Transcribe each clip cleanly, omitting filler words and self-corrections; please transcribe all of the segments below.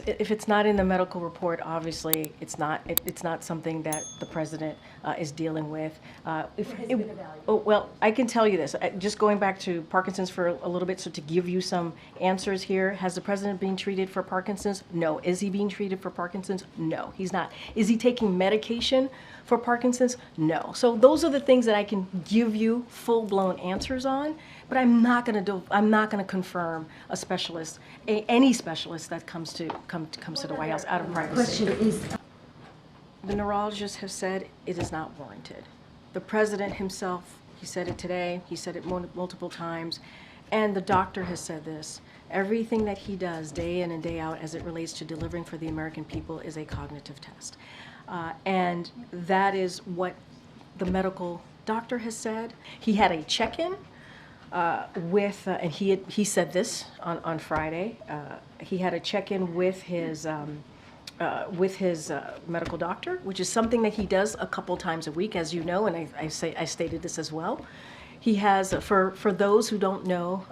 if it's not in the medical report, obviously it's not something that the president is dealing with. Well, I can tell you this. Just going back to Parkinson's for a little bit, so to give you some answers here, has the president been treated for Parkinson's? No. Is he being treated for Parkinson's? No, he's not. Is he taking medication for Parkinson's? No. So those are the things that I can give you full-blown answers on, but I'm not going to confirm a specialist, any specialist that comes to the White House out of privacy. The neurologists have said it is not warranted. The president himself, he said it today, he said it multiple times, and the doctor has said this. Everything that he does day in and day out as it relates to delivering for the American people is a cognitive test. And that is what the medical doctor has said. He had a check-in with, and he said this on Friday, he had a check-in with his medical doctor, which is something that he does a couple times a week, as you know, and I stated this as well. He has, for those who don't know,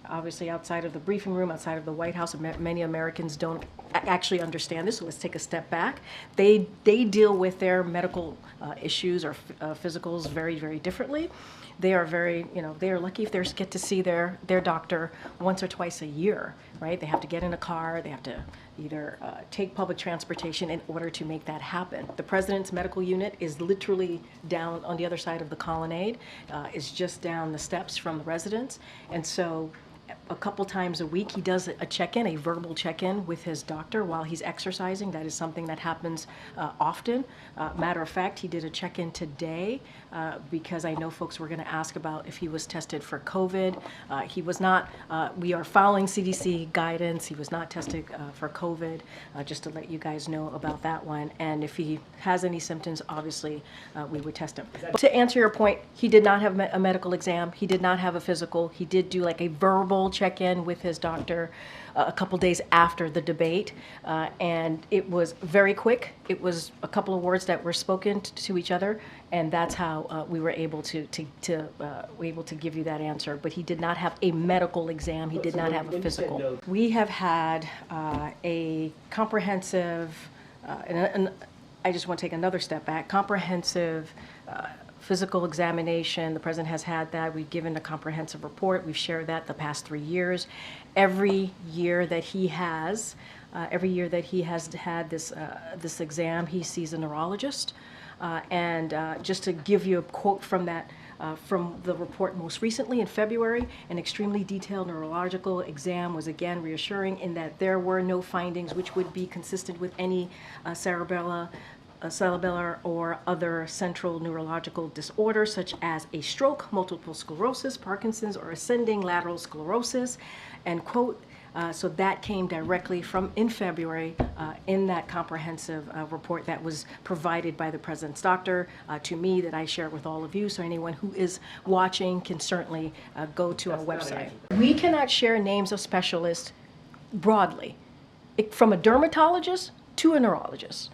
obviously outside of the briefing room, outside of the White House, many Americans don't actually understand this, so let's take a step back. They deal with their medical issues or physicals very, very differently. They are very, they are lucky if they get to see their doctor once or twice a year, right? They have to get in a car, they have to either take public transportation in order to make that happen. The president's medical unit is literally down on the other side of the colonnade, is just down the steps from the residence, and so a couple times a week he does a check-in, a verbal check-in with his doctor while he's exercising. That is something that happens often. Matter of fact, he did a check-in today because I know folks were going to ask about if he was tested for COVID. He was not. We are following CDC guidance. He was not tested for COVID, just to let you guys know about that one. And if he has any symptoms, obviously we would test him. But to answer your point, he did not have a medical exam. He did not have a physical. He did do like a verbal check-in with his doctor a couple days after the debate, and it was very quick. It was a couple of words that were spoken to each other, and that's how we were able to give you that answer. But he did not have a medical exam. He did not have a physical. We have had a comprehensive, and I just want to take another step back, comprehensive physical examination. The president has had that. We've given a comprehensive report. We've shared that the past 3 years. Every year that he has had this exam, he sees a neurologist. And just to give you a quote from that, from the report most recently in February, an extremely detailed neurological exam was again reassuring in that there were no findings which would be consistent with any cerebellar or other central neurological disorder such as a stroke, multiple sclerosis, Parkinson's, or ascending lateral sclerosis, end quote. So that came directly from in February in that comprehensive report that was provided by the president's doctor to me, that I share with all of you. So anyone who is watching can certainly go to our website. We cannot share names of specialists broadly, from a dermatologist to a neurologist.